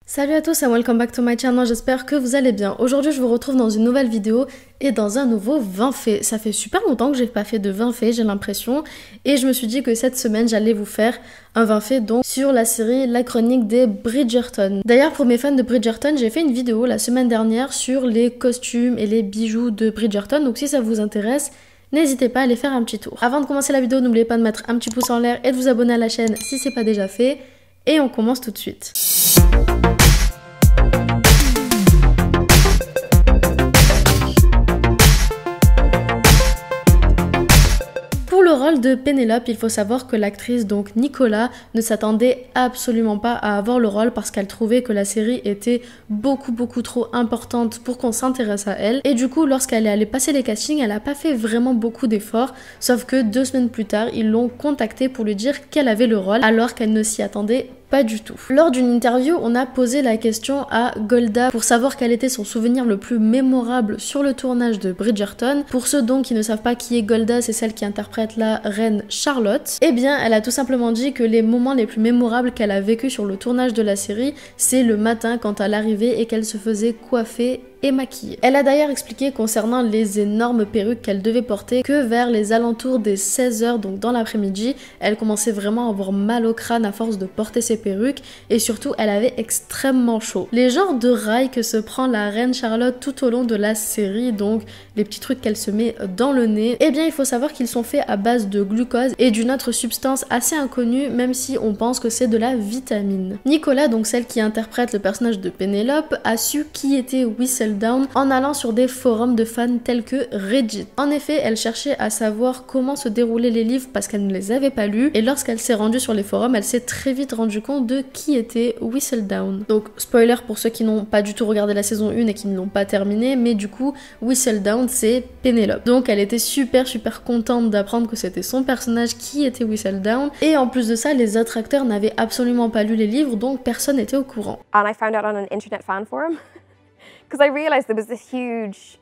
Salut à tous and welcome back to my channel, j'espère que vous allez bien. Aujourd'hui je vous retrouve dans une nouvelle vidéo et dans un nouveau 20 faits. Ça fait super longtemps que j'ai pas fait de 20 faits, j'ai l'impression, et je me suis dit que cette semaine j'allais vous faire un 20 faits donc sur la série La Chronique des Bridgerton. D'ailleurs pour mes fans de Bridgerton, j'ai fait une vidéo la semaine dernière sur les costumes et les bijoux de Bridgerton, donc si ça vous intéresse, n'hésitez pas à aller faire un petit tour. Avant de commencer la vidéo, n'oubliez pas de mettre un petit pouce en l'air et de vous abonner à la chaîne si c'est pas déjà fait, et on commence tout de suite. Pour le rôle de Pénélope, il faut savoir que l'actrice donc Nicola ne s'attendait absolument pas à avoir le rôle parce qu'elle trouvait que la série était beaucoup trop importante pour qu'on s'intéresse à elle. Et du coup, lorsqu'elle est allée passer les castings, elle n'a pas fait vraiment beaucoup d'efforts, sauf que 2 semaines plus tard, ils l'ont contactée pour lui dire qu'elle avait le rôle alors qu'elle ne s'y attendait pas du tout. Lors d'une interview, on a posé la question à Golda pour savoir quel était son souvenir le plus mémorable sur le tournage de Bridgerton. Pour ceux donc qui ne savent pas qui est Golda, c'est celle qui interprète la reine Charlotte. Eh bien, elle a tout simplement dit que les moments les plus mémorables qu'elle a vécu sur le tournage de la série, c'est le matin quand elle arrivait et qu'elle se faisait coiffer et maquillée. Elle a d'ailleurs expliqué concernant les énormes perruques qu'elle devait porter que vers les alentours des 16h, donc dans l'après-midi, elle commençait vraiment à avoir mal au crâne à force de porter ses perruques et surtout elle avait extrêmement chaud. Les genres de rails que se prend la reine Charlotte tout au long de la série, donc les petits trucs qu'elle se met dans le nez, eh bien il faut savoir qu'ils sont faits à base de glucose et d'une autre substance assez inconnue même si on pense que c'est de la vitamine. Nicola, donc celle qui interprète le personnage de Pénélope, a su qui était Whistledown en allant sur des forums de fans tels que Reddit. En effet, elle cherchait à savoir comment se déroulaient les livres parce qu'elle ne les avait pas lus, et lorsqu'elle s'est rendue sur les forums, elle s'est très vite rendue compte de qui était Whistledown. Donc spoiler pour ceux qui n'ont pas du tout regardé la saison 1 et qui ne l'ont pas terminée, mais du coup Whistledown c'est Pénélope. Donc elle était super contente d'apprendre que c'était son personnage qui était Whistledown, et en plus de ça les autres acteurs n'avaient absolument pas lu les livres, donc personne n'était au courant. And I found out on an internet fan forum because I realized there was this huge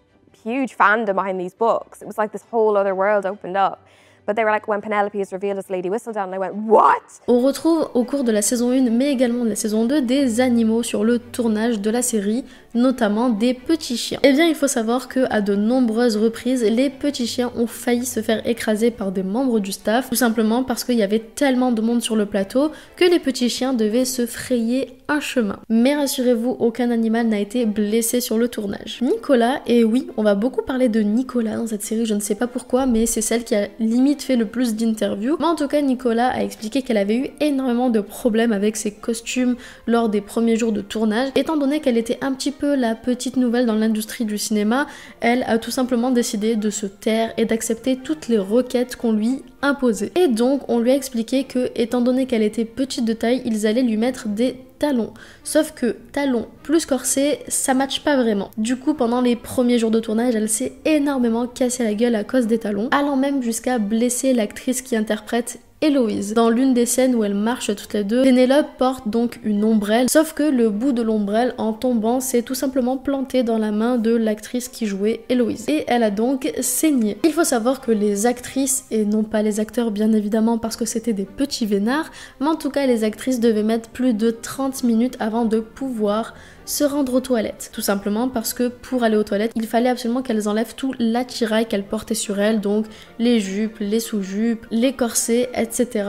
fandom behind these books. It was like this whole other world opened up. But they were like, when Penelope is revealed as Lady Whistledown, and I went, what? On retrouve au cours de la saison 1, mais également de la saison 2, des animaux sur le tournage de la série, notamment des petits chiens. Eh bien, il faut savoir que à de nombreuses reprises, les petits chiens ont failli se faire écraser par des membres du staff, tout simplement parce qu'il y avait tellement de monde sur le plateau que les petits chiens devaient se frayer un chemin. Mais rassurez-vous, aucun animal n'a été blessé sur le tournage. Nicola, et oui, on va beaucoup parler de Nicola dans cette série, je ne sais pas pourquoi, mais c'est celle qui a limite fait le plus d'interviews. Mais en tout cas, Nicola a expliqué qu'elle avait eu énormément de problèmes avec ses costumes lors des premiers jours de tournage. Étant donné qu'elle était un petit peu la petite nouvelle dans l'industrie du cinéma, elle a tout simplement décidé de se taire et d'accepter toutes les requêtes qu'on lui imposait. Et donc, on lui a expliqué que, étant donné qu'elle était petite de taille, ils allaient lui mettre des talons. Sauf que talons plus corset, ça matche pas vraiment. Du coup, pendant les premiers jours de tournage, elle s'est énormément cassé la gueule à cause des talons, allant même jusqu'à blesser l'actrice qui interprète Héloïse. Dans l'une des scènes où elles marchent toutes les deux, Pénélope porte donc une ombrelle, sauf que le bout de l'ombrelle, en tombant, s'est tout simplement planté dans la main de l'actrice qui jouait Héloïse. Et elle a donc saigné. Il faut savoir que les actrices, et non pas les acteurs bien évidemment parce que c'était des petits vénards, mais en tout cas les actrices devaient mettre plus de 30 minutes avant de pouvoir se rendre aux toilettes. Tout simplement parce que pour aller aux toilettes, il fallait absolument qu'elles enlèvent tout l'attirail qu'elles portaient sur elles, donc les jupes, les sous-jupes, les corsets, etc.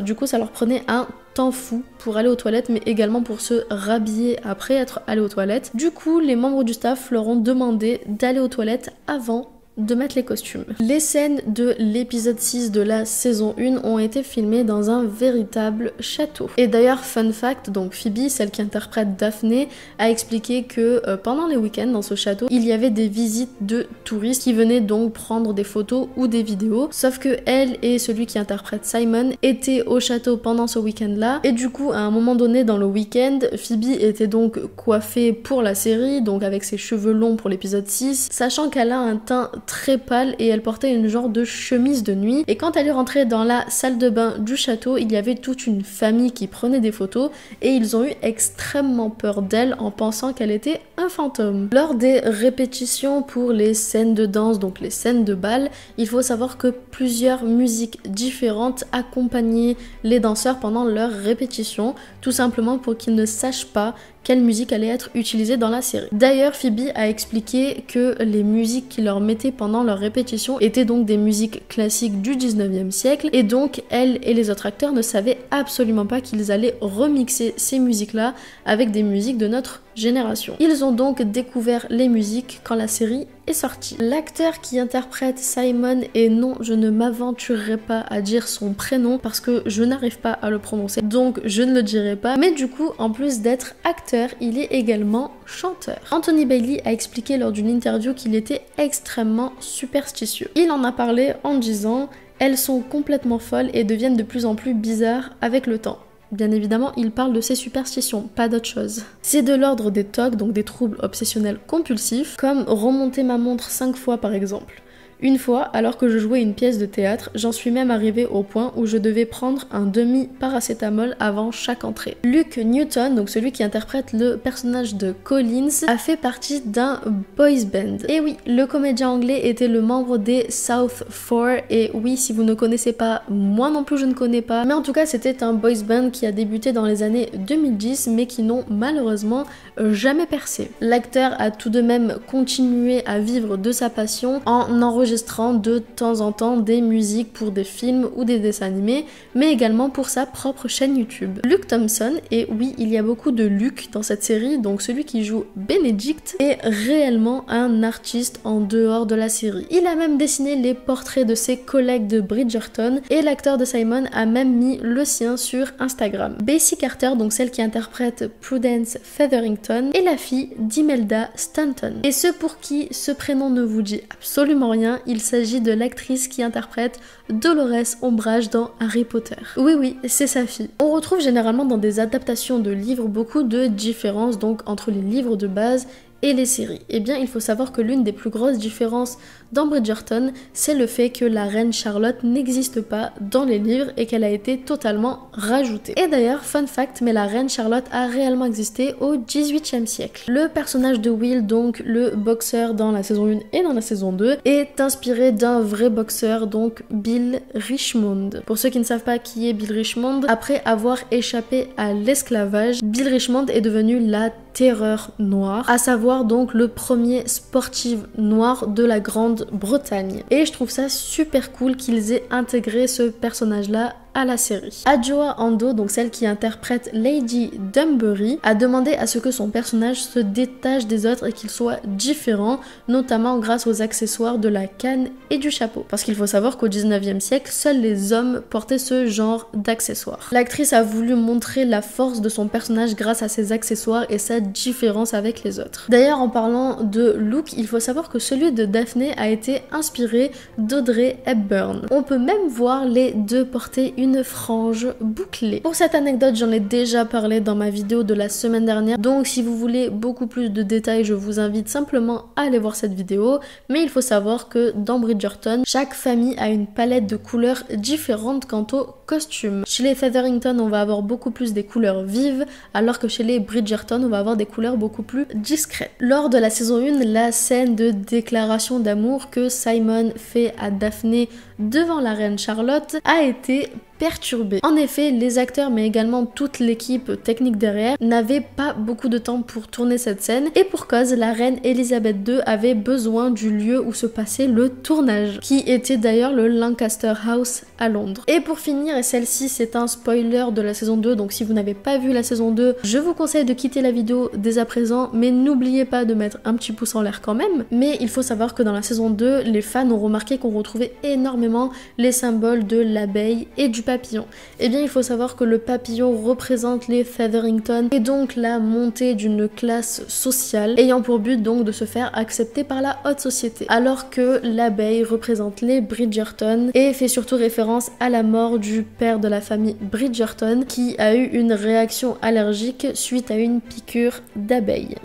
Du coup, ça leur prenait un temps fou pour aller aux toilettes, mais également pour se rhabiller après être allé aux toilettes. Du coup, les membres du staff leur ont demandé d'aller aux toilettes avant de mettre les costumes. Les scènes de l'épisode 6 de la saison 1 ont été filmées dans un véritable château. Et d'ailleurs, fun fact, donc Phoebe, celle qui interprète Daphné, a expliqué que pendant les week-ends dans ce château, il y avait des visites de touristes qui venaient donc prendre des photos ou des vidéos, sauf que elle et celui qui interprète Simon étaient au château pendant ce week-end-là, et du coup, à un moment donné dans le week-end, Phoebe était donc coiffée pour la série, donc avec ses cheveux longs pour l'épisode 6, sachant qu'elle a un teint très pâle et elle portait une genre de chemise de nuit. Et quand elle est rentrée dans la salle de bain du château, il y avait toute une famille qui prenait des photos et ils ont eu extrêmement peur d'elle en pensant qu'elle était un fantôme. Lors des répétitions pour les scènes de danse, donc les scènes de bal, il faut savoir que plusieurs musiques différentes accompagnaient les danseurs pendant leurs répétitions, tout simplement pour qu'ils ne sachent pas quelle musique allait être utilisée dans la série. D'ailleurs, Phoebe a expliqué que les musiques qu'ils leur mettaient pendant leur répétition étaient donc des musiques classiques du 19e siècle et donc elle et les autres acteurs ne savaient absolument pas qu'ils allaient remixer ces musiques-là avec des musiques de notre génération. Ils ont donc découvert les musiques quand la série est sortie. L'acteur qui interprète Simon, et non, je ne m'aventurerai pas à dire son prénom parce que je n'arrive pas à le prononcer, donc je ne le dirai pas, mais du coup, en plus d'être acteur, il est également chanteur. Anthony Bailey a expliqué lors d'une interview qu'il était extrêmement superstitieux. Il en a parlé en disant « Elles sont complètement folles et deviennent de plus en plus bizarres avec le temps ». Bien évidemment, il parle de ses superstitions, pas d'autre chose. C'est de l'ordre des TOC, donc des troubles obsessionnels compulsifs, comme remonter ma montre 5 fois par exemple. Une fois, alors que je jouais une pièce de théâtre, j'en suis même arrivée au point où je devais prendre un demi-paracétamol avant chaque entrée. Luke Newton, donc celui qui interprète le personnage de Collins, a fait partie d'un boys band. Et oui, le comédien anglais était le membre des South Four, et oui, si vous ne connaissez pas, moi non plus je ne connais pas, mais en tout cas c'était un boys band qui a débuté dans les années 2010, mais qui n'ont malheureusement jamais percé. L'acteur a tout de même continué à vivre de sa passion en enregistrant de temps en temps des musiques pour des films ou des dessins animés, mais également pour sa propre chaîne YouTube. Luke Thompson, et oui, il y a beaucoup de Luke dans cette série, donc celui qui joue Benedict, est réellement un artiste en dehors de la série. Il a même dessiné les portraits de ses collègues de Bridgerton, et l'acteur de Simon a même mis le sien sur Instagram. Basie Carter, donc celle qui interprète Prudence Featherington, est la fille d'Imelda Stanton. Et ceux pour qui ce prénom ne vous dit absolument rien, il s'agit de l'actrice qui interprète Dolores Umbridge dans Harry Potter. Oui, c'est sa fille. On retrouve généralement dans des adaptations de livres beaucoup de différences donc entre les livres de base et les séries. Eh bien, il faut savoir que l'une des plus grosses différences dans Bridgerton, c'est le fait que la reine Charlotte n'existe pas dans les livres et qu'elle a été totalement rajoutée. Et d'ailleurs, fun fact, mais la reine Charlotte a réellement existé au XVIIIe siècle. Le personnage de Will, donc le boxeur dans la saison 1 et dans la saison 2, est inspiré d'un vrai boxeur, donc Bill Richmond. Pour ceux qui ne savent pas qui est Bill Richmond, après avoir échappé à l'esclavage, Bill Richmond est devenu la terreur noire, à savoir donc le premier sportif noir de la Grande-Bretagne. Et je trouve ça super cool qu'ils aient intégré ce personnage-là à la série. Adjoa Andoh, donc celle qui interprète Lady Dunbury, a demandé à ce que son personnage se détache des autres et qu'il soit différent, notamment grâce aux accessoires de la canne et du chapeau. Parce qu'il faut savoir qu'au 19e siècle, seuls les hommes portaient ce genre d'accessoires. L'actrice a voulu montrer la force de son personnage grâce à ses accessoires et sa différence avec les autres. D'ailleurs, en parlant de look, il faut savoir que celui de Daphné a été inspiré d'Audrey Hepburn. On peut même voir les deux porter une frange bouclée. Pour cette anecdote, j'en ai déjà parlé dans ma vidéo de la semaine dernière, donc si vous voulez beaucoup plus de détails, je vous invite simplement à aller voir cette vidéo, mais il faut savoir que dans Bridgerton, chaque famille a une palette de couleurs différentes quant aux costumes. Chez les Featherington, on va avoir beaucoup plus des couleurs vives, alors que chez les Bridgerton, on va avoir des couleurs beaucoup plus discrètes. Lors de la saison 1, la scène de déclaration d'amour que Simon fait à Daphné devant la reine Charlotte a été perturbée. En effet, les acteurs mais également toute l'équipe technique derrière n'avaient pas beaucoup de temps pour tourner cette scène et pour cause, la reine Elisabeth II avait besoin du lieu où se passait le tournage, qui était d'ailleurs le Lancaster House à Londres. Et pour finir, et celle-ci c'est un spoiler de la saison 2, donc si vous n'avez pas vu la saison 2, je vous conseille de quitter la vidéo dès à présent, mais n'oubliez pas de mettre un petit pouce en l'air quand même. Mais il faut savoir que dans la saison 2, les fans ont remarqué qu'on retrouvait énormément les symboles de l'abeille et du papillon. Eh bien, il faut savoir que le papillon représente les Featherington et donc la montée d'une classe sociale ayant pour but donc de se faire accepter par la haute société. Alors que l'abeille représente les Bridgerton et fait surtout référence à la mort du père de la famille Bridgerton qui a eu une réaction allergique suite à une piqûre d'abeille.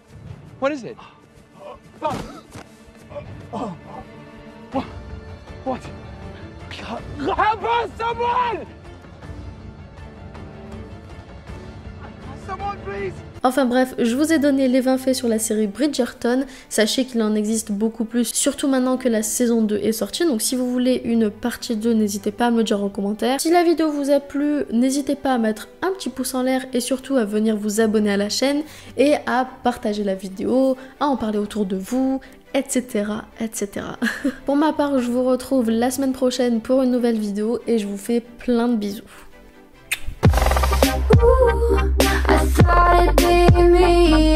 What is it? What? Help us, someone! Someone, please! Enfin bref, je vous ai donné les 20 faits sur la série Bridgerton. Sachez qu'il en existe beaucoup plus, surtout maintenant que la saison 2 est sortie. Donc si vous voulez une partie 2, n'hésitez pas à me le dire en commentaire. Si la vidéo vous a plu, n'hésitez pas à mettre un petit pouce en l'air et surtout à venir vous abonner à la chaîne et à partager la vidéo, à en parler autour de vous, etc. etc. Pour ma part, je vous retrouve la semaine prochaine pour une nouvelle vidéo et je vous fais plein de bisous. I thought it'd be me.